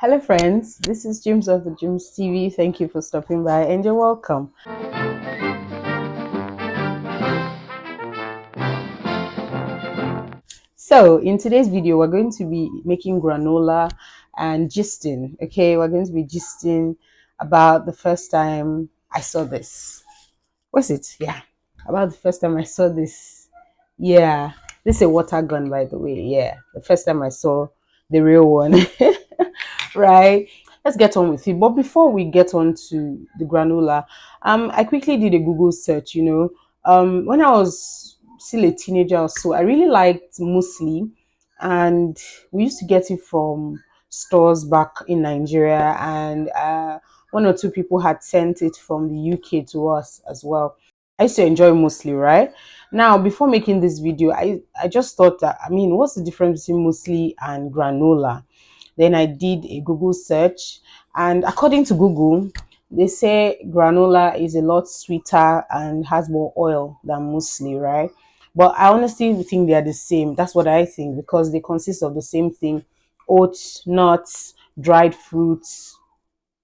Hello friends, this is Jumz of the Jumz TV. Thank you for stopping by and you're welcome. So in today's video, we're going to be making granola and gisting. Okay, we're going to be gisting about the first time I saw this. What's it? Yeah, about the first time I saw this. Yeah, this is a water gun, by the way. Yeah, the first time I saw the real one. Right, let's get on with it. But before we get on to the granola, I quickly did a Google search. When I was still a teenager or so, I really liked muesli, and we used to get it from stores back in Nigeria, and one or two people had sent it from the UK to us as well. I used to enjoy muesli, right? Now, before making this video, I just thought that, what's the difference between muesli and granola? Then I did a Google search, and according to Google, they say granola is a lot sweeter and has more oil than muesli, right? But I honestly think they are the same. That's what I think, because they consist of the same thing: oats, nuts, dried fruits,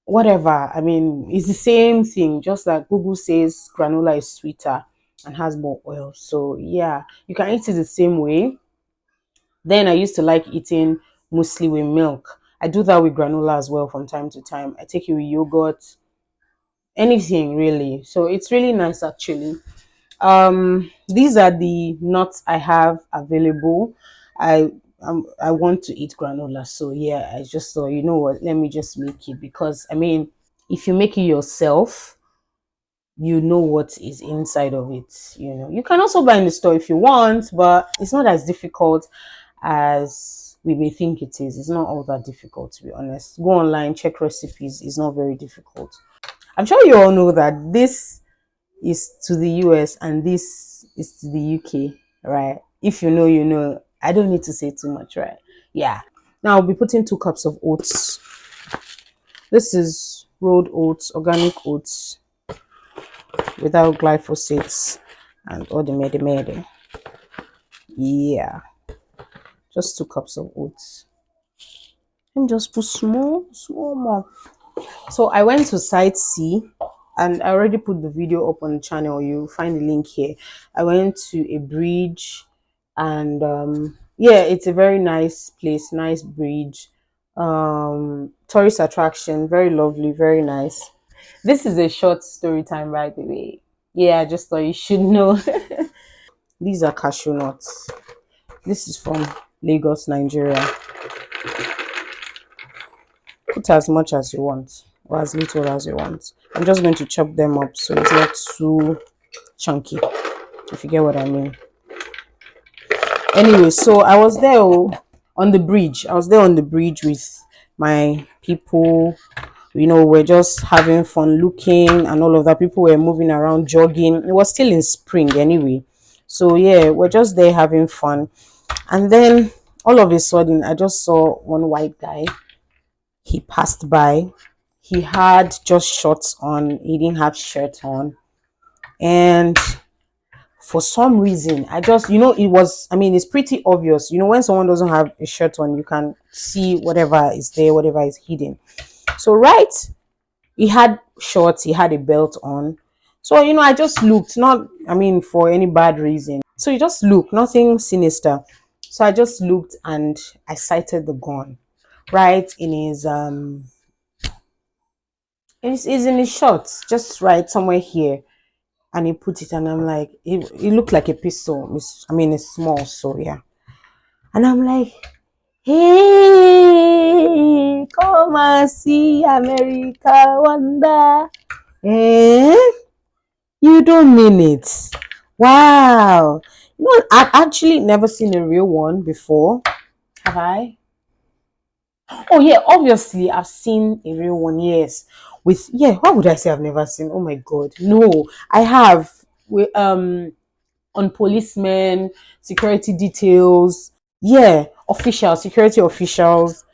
whatever. It's the same thing, just that Google says granola is sweeter and has more oil. So yeah, you can eat it the same way. Then I used to like eating muesli with milk. I do that with granola as well from time to time. I take it with yogurt, anything really. So it's really nice actually. These are the nuts I have available. I want to eat granola, so yeah, I just thought, you know what, let me just make it, because if you make it yourself, you know what is inside of it. You can also buy in the store if you want, but it's not as difficult as we may think it is. It's not all that difficult, to be honest. Go online, check recipes. It's not very difficult. I'm sure you all know that this is to the US and this is to the UK, right? If you know, you know. I don't need to say too much, right? Yeah. Now I'll be putting 2 cups of oats. This is rolled oats, organic oats, without glyphosate and all the mede. Yeah, just 2 cups of oats. And just put small more. So I went to site C, and I already put the video up on the channel. You'll find the link here. I went to a bridge, and yeah, it's a very nice place, nice bridge, tourist attraction, very lovely, very nice. This is a short story time, by the way. Yeah, I just thought you should know. These are cashew nuts. This is from Lagos, Nigeria. Put as much as you want, or as little as you want. I'm just going to chop them up so it's not too chunky, if you get what I mean. Anyway, so I was there on the bridge. I was there on the bridge with my people. We're just having fun looking and all of that. People were moving around, jogging. It was still in spring anyway. So yeah, we're just there having fun. And then all of a sudden, I just saw one white guy. He passed by. He had just shorts on. He didn't have shirt on. And for some reason, I just, it's pretty obvious. When someone doesn't have a shirt on, you can see whatever is there, whatever is hidden. So, right, he had shorts, he had a belt on. So, I just looked, not, for any bad reason. So, you just look, nothing sinister. So, I just looked and I sighted the gun right in his, it's in his shorts, just right somewhere here. And he put it, and I'm like, it looked like a pistol. It's small, so yeah. And I'm like, hey, come and see America wonder. Eh? You don't mean it. Wow. I've actually never seen a real one before. Have I? Oh yeah, obviously I've seen a real one, yes. Why would I say I've never seen? Oh my god. No, I have. On policemen, security details, yeah, officials, security officials,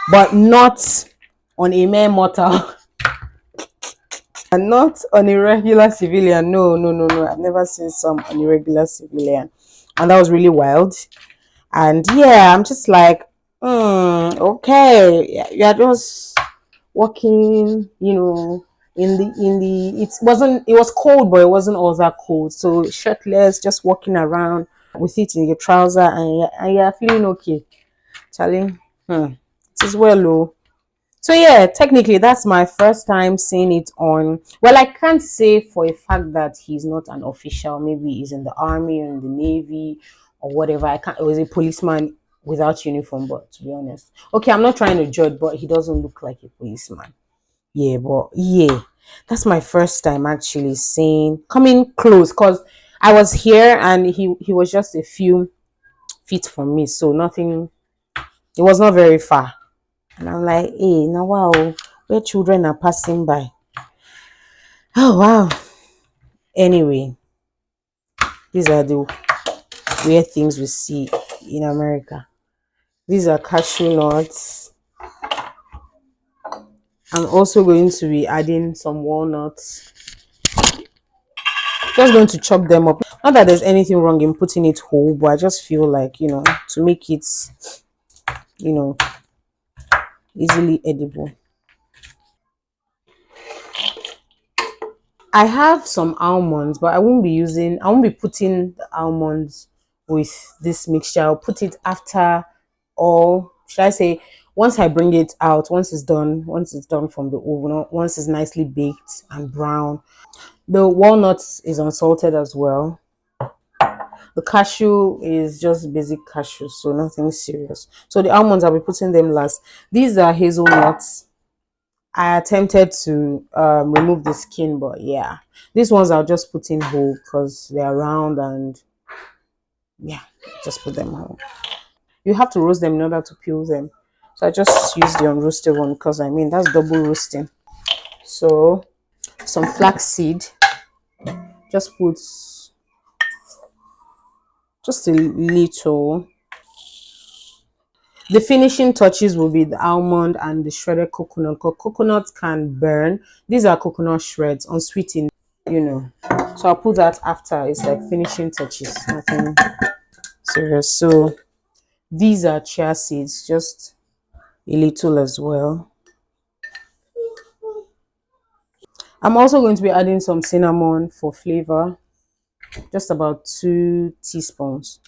but not on a mere mortal. And not on a regular civilian. No, no, no, no. I've never seen some on a regular civilian. And that was really wild. And yeah, I'm just like, Okay. Yeah, you're just walking, it was cold, but it wasn't all that cold. So shirtless, just walking around with it in your trouser, and you're feeling okay. Charlie, it is well, oh. So yeah, technically that's my first time seeing it on. Well, I can't say for a fact that he's not an official. Maybe he's in the army or in the navy or whatever. I can't. It was a policeman without uniform, but to be honest, okay, I'm not trying to judge, but he doesn't look like a policeman. Yeah, but yeah, that's my first time actually seeing coming close because I was here and he was just a few feet from me, so nothing. It was not very far. And I'm like, hey, now wow, where children are passing by. Oh wow. Anyway, these are the weird things we see in America. These are cashew nuts. I'm also going to be adding some walnuts. Just going to chop them up. Not that there's anything wrong in putting it whole, but I just feel like, to make it, you know, easily edible. I have some almonds, but I won't be putting the almonds with this mixture. I'll put it after all, should I say, once I bring it out, once it's done from the oven, once it's nicely baked and brown. The walnuts is unsalted as well. The cashew is just basic cashew, so nothing serious. So the almonds, I'll be putting them last. These are hazelnuts. I attempted to remove the skin, but yeah, these ones I'll just put in whole because they're round and yeah, just put them whole. You have to roast them in order to peel them. So I just use the unroasted one because I mean that's double roasting. So some flax seed, just put just a little. The finishing touches will be the almond and the shredded coconut because coconut can burn. These are coconut shreds, unsweetened, you know. So I'll put that after. It's like finishing touches, nothing serious. So these are chia seeds, just a little as well. I'm also going to be adding some cinnamon for flavor, just about 2 teaspoons.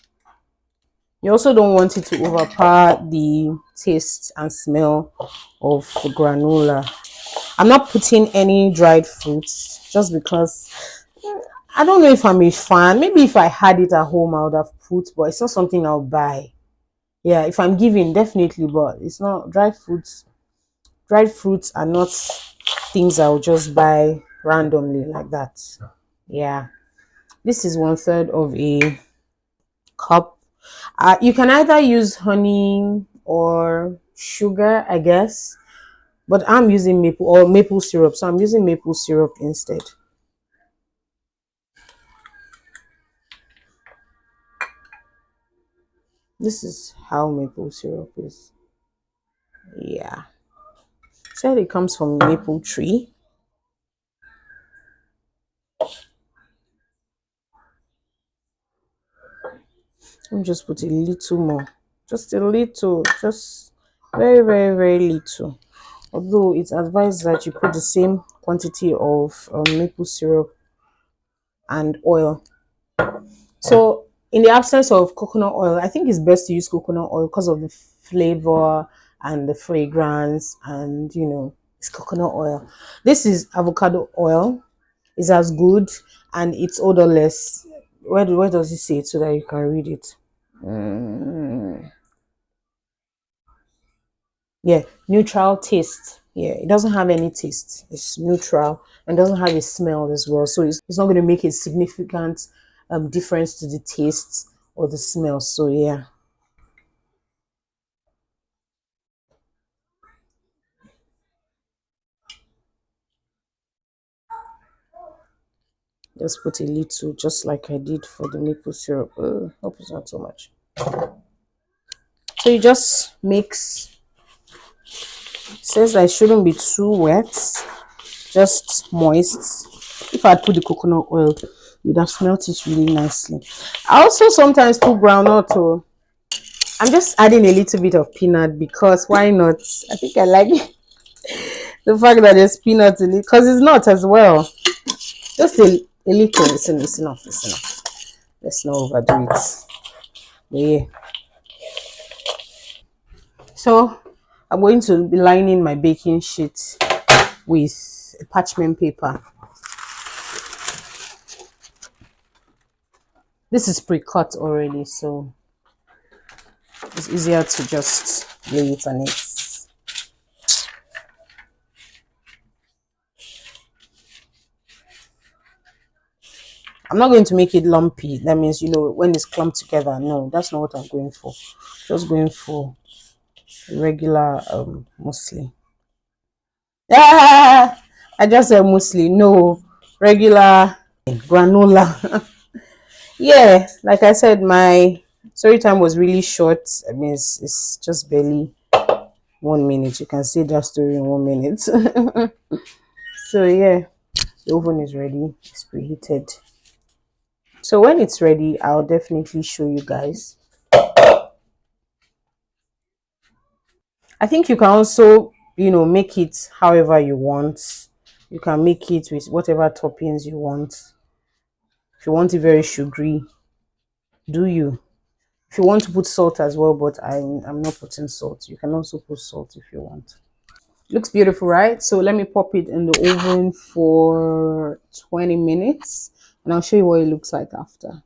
You also don't want it to overpower the taste and smell of the granola. I'm not putting any dried fruits just because I don't know if I'm a fan. Maybe if I had it at home, I would have put, but it's not something I'll buy. Yeah, if I'm giving, definitely, but it's not dried fruits. Dried fruits are not things I'll just buy randomly like that. Yeah, this is 1/3 of a cup. You can either use honey or sugar, I guess, but I'm using maple syrup, so I'm using maple syrup instead. This is how maple syrup is. Yeah. Said it comes from maple tree. Let me just put a little more. Just a little. Just very, very, very little. Although it's advised that you put the same quantity of maple syrup and oil. So in the absence of coconut oil, I think it's best to use coconut oil because of the flavor and the fragrance and it's coconut oil. This is avocado oil. It's as good and it's odorless. Where does it say it so that you can read it? Yeah, neutral taste. Yeah, it doesn't have any taste. It's neutral and doesn't have a smell as well. So it's not going to make a significant difference to the taste or the smell. So yeah, just put a little, just like I did for the maple syrup. Hope it's not too much. So you just mix. It says that it shouldn't be too wet, just moist. If I'd put the coconut oil, you'd have smelt it really nicely. I also sometimes put groundnut. I'm just adding a little bit of peanut because why not? I think I like the fact that there's peanut in it because it's not as well. Just a little. It's enough. It's enough. Let's not overdo it. Yeah. So I'm going to be lining my baking sheet with a parchment paper. This is pre-cut already, so it's easier to just lay it on it. I'm not going to make it lumpy. That means, when it's clumped together. No, that's not what I'm going for. Just going for regular muesli. Ah, I just said muesli. No, regular granola. Yeah, like I said, my story time was really short. I mean, it's just barely 1 minute. You can see that story in 1 minute. So yeah, the oven is ready. It's preheated. So when it's ready, I'll definitely show you guys. I think you can also, make it however you want. You can make it with whatever toppings you want. If you want it very sugary, do you? If you want to put salt as well, but I'm not putting salt. You can also put salt if you want. Looks beautiful, right? So let me pop it in the oven for 20 minutes and I'll show you what it looks like after.